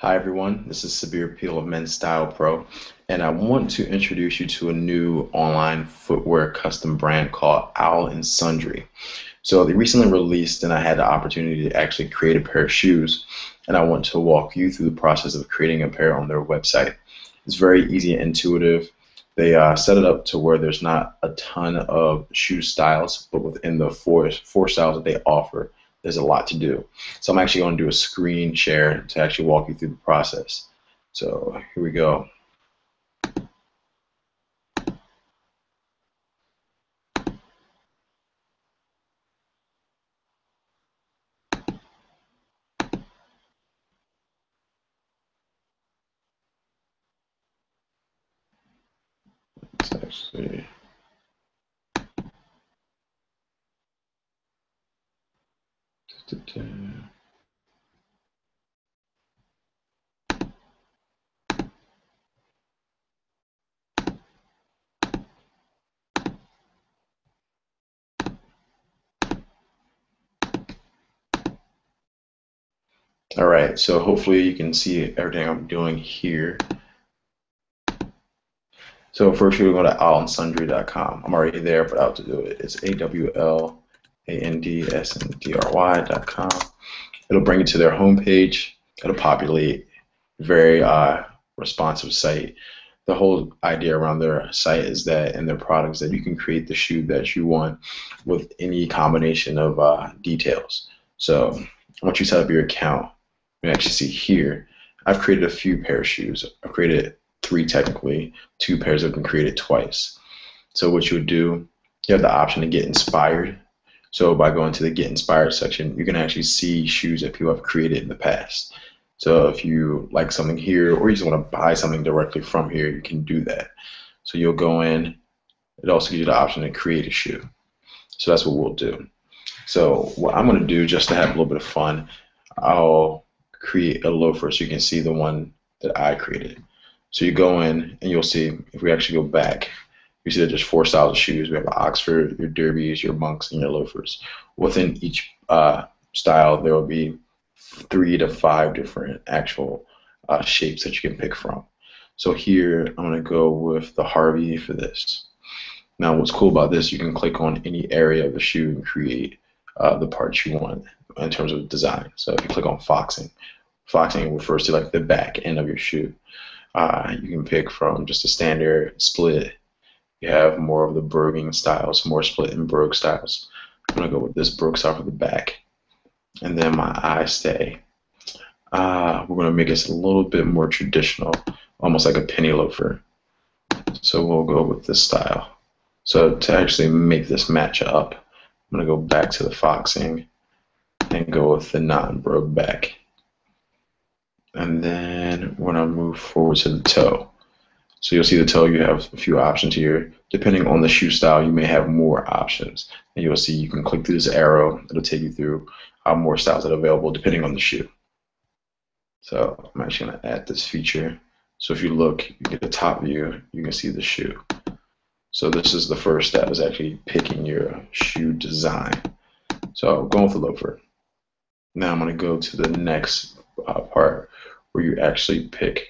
Hi everyone, this is Sabir Peel of Men's Style Pro, and I want to introduce you to a new online footwear custom brand called Owl and Sundry. So they recently released, and I had the opportunity to actually create a pair of shoes, and I want to walk you through the process of creating a pair on their website. It's very easy and intuitive. They set it up to where there's not a ton of shoe styles, but within the four styles that they offer, there's a lot to do. So I'm actually going to do a screen share to actually walk you through the process. So here we go. Let's actually, all right, so hopefully you can see everything I'm doing here. So first we're going to owlandsundry.com. I'm already there, but I'll have to do it. It's AWLANDSNDRY.com. It'll bring you to their homepage. It'll populate. Very responsive site. The whole idea around their site is that in their products that you can create the shoe that you want with any combination of details. So once you set up your account, you can actually see here, I've created a few pair of shoes. I've created three technically, two pairs have been created twice. So what you would do, you have the option to get inspired. So by going to the Get Inspired section, you can actually see shoes that people have created in the past. So if you like something here, or you just want to buy something directly from here, you can do that. So you'll go in. It also gives you the option to create a shoe. So that's what we'll do. So what I'm going to do, just to have a little bit of fun, I'll create a loafer so you can see the one that I created. So you go in and you'll see, if we actually go back, you see that there's four styles of shoes. We have an Oxford, your derbies, your monks, and your loafers. Within each style, there will be 3 to 5 different actual shapes that you can pick from. So here, I'm going to go with the Harvey for this. Now, what's cool about this, you can click on any area of the shoe and create the parts you want in terms of design. So if you click on foxing, foxing refers to like the back end of your shoe. You can pick from just a standard split. You have more of the broguing styles, more split and brogue styles. I'm gonna go with this brogue style for the back, and then my eye stay. We're gonna make this a little bit more traditional, almost like a penny loafer. So we'll go with this style. So to actually make this match up, I'm gonna go back to the foxing and go with the non-brogue back. And then we're gonna move forward to the toe. So you'll see the toe, you have a few options here. Depending on the shoe style, you may have more options. And you'll see you can click through this arrow. It'll take you through more styles that are available depending on the shoe. So I'm actually going to add this feature. So if you look, you get a top view, you can see the shoe. So this is the first step, is actually picking your shoe design. So going with the loafer. Now I'm going to go to the next part where you actually pick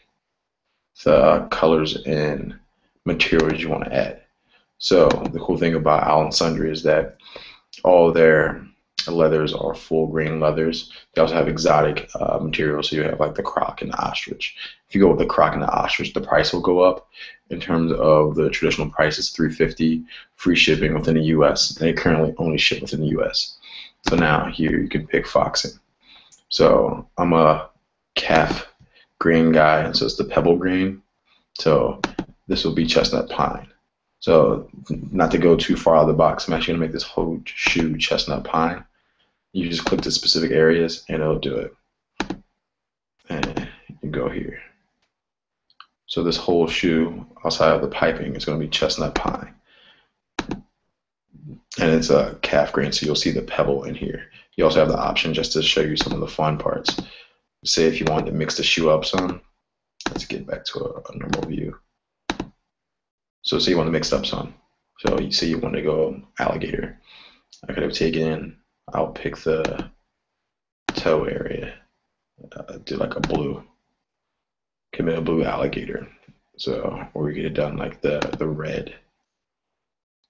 the colors and materials you want to add. So the cool thing about Owl and Sundry is that all their leathers are full grain leathers. They also have exotic materials, so you have like the croc and the ostrich. If you go with the croc and the ostrich, the price will go up. In terms of the traditional price, it's $350, free shipping within the U.S. They currently only ship within the U.S. So now here you can pick foxing. So I'm a calf green guy, and so it's the pebble green. So this will be chestnut pine. So not to go too far out of the box, I'm actually gonna make this whole shoe chestnut pine. You just click the specific areas and it'll do it. And you go here. So this whole shoe outside of the piping is gonna be chestnut pine. And it's a calf grain, so you'll see the pebble in here. You also have the option, just to show you some of the fun parts. Say if you wanted to mix the shoe up some, let's get back to a normal view. So say you want to mix up some. So you say you want to go alligator. I could have taken, I'll pick the toe area, do like a blue. commit a blue alligator. So, or we get it done like the red.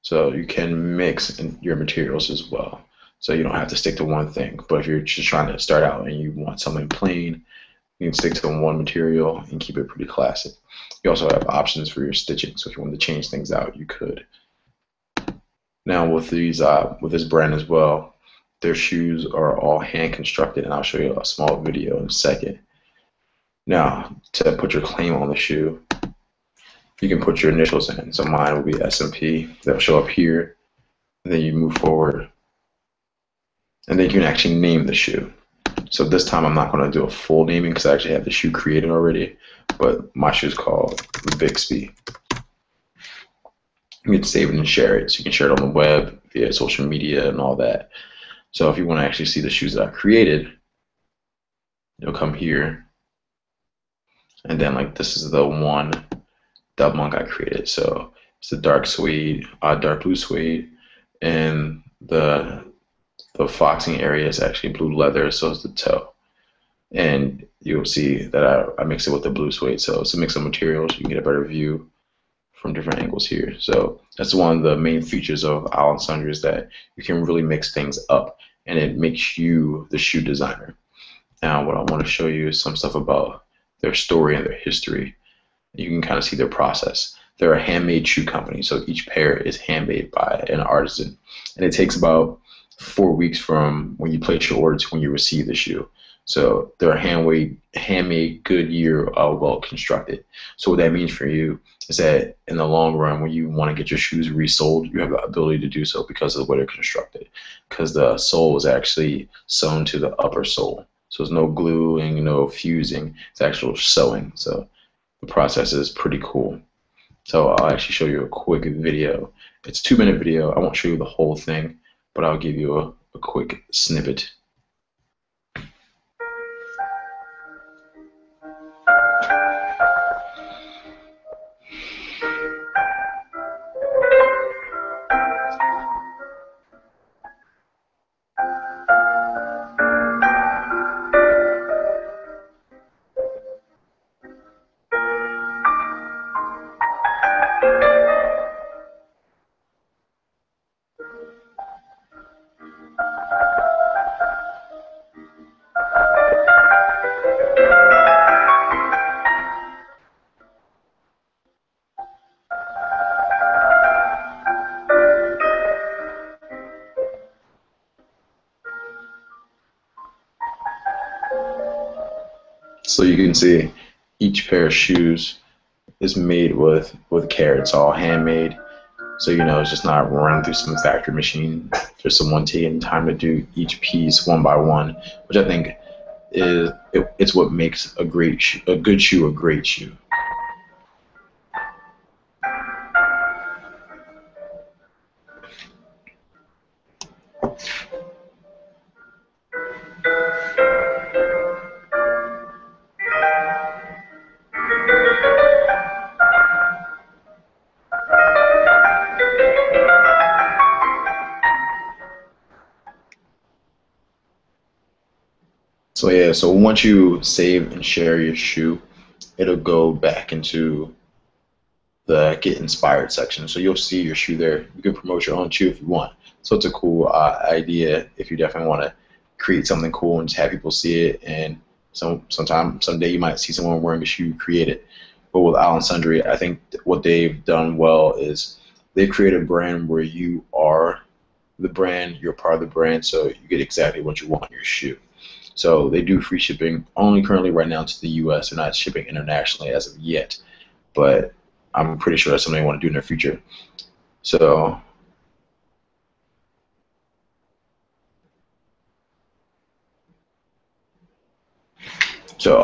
So you can mix in your materials as well. So you don't have to stick to one thing. But if you're just trying to start out and you want something plain, you can stick to one material and keep it pretty classic. You also have options for your stitching. So if you want to change things out, you could. Now with these, with this brand as well, their shoes are all hand constructed, and I'll show you a small video in a second. Now to put your claim on the shoe, you can put your initials in. So mine will be SMP. They'll show up here. And then you move forward, and then you can actually name the shoe. So this time I'm not going to do a full naming because I actually have the shoe created already, but my shoe is called Bixby. You can save it and share it. So you can share it on the web, via social media and all that. So if you want to actually see the shoes that I created, you'll come here, and then like this is the one Dub Monk I created. So it's the dark suede, dark blue suede, and the foxing area is actually blue leather, so is the toe. And you'll see that I mix it with the blue suede, so it's a mix of materials. You can get a better view from different angles here. So that's one of the main features of Owl and Sundry, is that you can really mix things up, and it makes you the shoe designer. Now what I want to show you is some stuff about their story and their history. You can kind of see their process. They're a handmade shoe company, so each pair is handmade by an artisan, and it takes about 4 weeks from when you place your order to when you receive the shoe. So they're handmade, Goodyear, well constructed. So what that means for you is that in the long run, when you want to get your shoes resold, you have the ability to do so because of the way they're constructed. Because the sole is actually sewn to the upper sole. So there's no gluing, no fusing. It's actual sewing. So the process is pretty cool. So I'll actually show you a quick video. It's a 2-minute video. I won't show you the whole thing, but I'll give you a quick snippet. So you can see each pair of shoes is made with care. It's all handmade. So you know it's just not run through some factory machine. There's someone taking time to do each piece one by one, which I think is it's what makes a good shoe a great shoe. So yeah, so once you save and share your shoe, it'll go back into the Get Inspired section. So you'll see your shoe there. You can promote your own shoe if you want. So it's a cool idea if you definitely want to create something cool and just have people see it. And someday you might see someone wearing a shoe you created. But with Owl and Sundry, I think what they've done well is they've created a brand where you are the brand, you're part of the brand, so you get exactly what you want in your shoe. So they do free shipping only currently right now to the US. They're not shipping internationally as of yet, but I'm pretty sure that's something they want to do in the future. So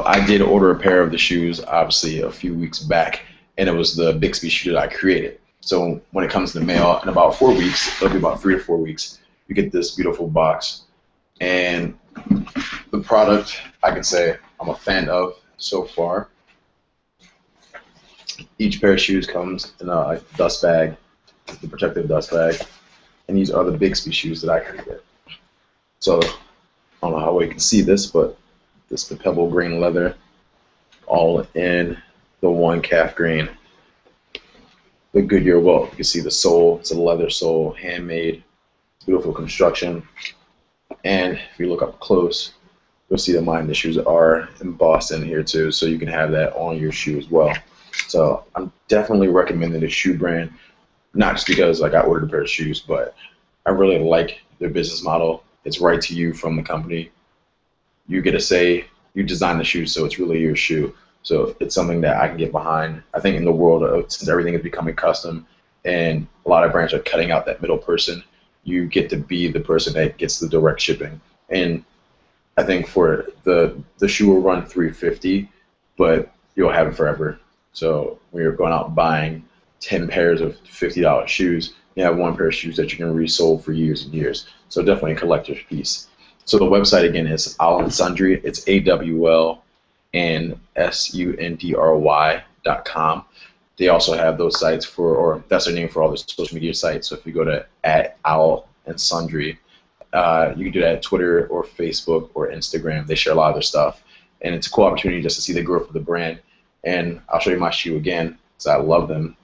I did order a pair of the shoes obviously a few weeks back, and it was the Bixby shoe that I created. So when it comes to the mail in about 4 weeks, it'll be about 3 to 4 weeks, you get this beautiful box. And the product I can say I'm a fan of so far. Each pair of shoes comes in a dust bag, the protective dust bag, and these are the Bixby shoes that I created. So I don't know how well you can see this, but this is the pebble green leather. all in the one calf grain. The Goodyear welt. You can see the sole. It's a leather sole, handmade, beautiful construction. And if you look up close, you'll see that mine issues are embossed in here too, so you can have that on your shoe as well. So I'm definitely recommending the shoe brand, not just because like I ordered a pair of shoes, but I really like their business model. It's right to you from the company. You get to say you design the shoe, so it's really your shoe. So it's something that I can get behind. I think in the world of, since everything is becoming custom and a lot of brands are cutting out that middle person, you get to be the person that gets the direct shipping. And I think for the shoe will run $350, but you'll have it forever. So when you're going out buying 10 pairs of $50 shoes, you have one pair of shoes that you can resell for years and years. So definitely a collector's piece. So the website again is Owl and Sundry. It's AWLNSUNDRY.com. They also have those sites for, or that's their name for all the social media sites. So if you go to @Owl and Sundry, you can do that at Twitter or Facebook or Instagram. They share a lot of their stuff. And it's a cool opportunity just to see the growth of the brand. And I'll show you my shoe again because I love them.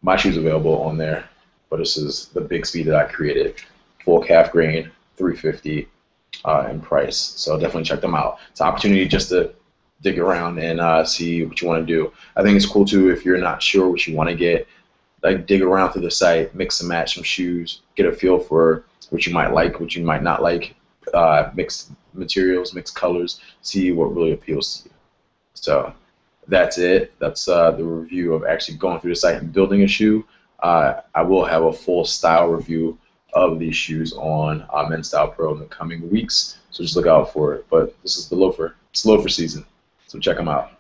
My shoe's available on there, but this is the Bixby that I created. Full calf grain, $350 in price. So definitely check them out. It's an opportunity just to dig around and see what you want to do. I think it's cool too if you're not sure what you want to get. Like dig around through the site, mix and match some shoes, get a feel for what you might like, what you might not like, mix materials, mix colors, see what really appeals to you. So that's it. That's the review of actually going through the site and building a shoe. I will have a full style review of these shoes on Men's Style Pro in the coming weeks, so just look out for it. But this is the loafer. It's loafer season, so check them out.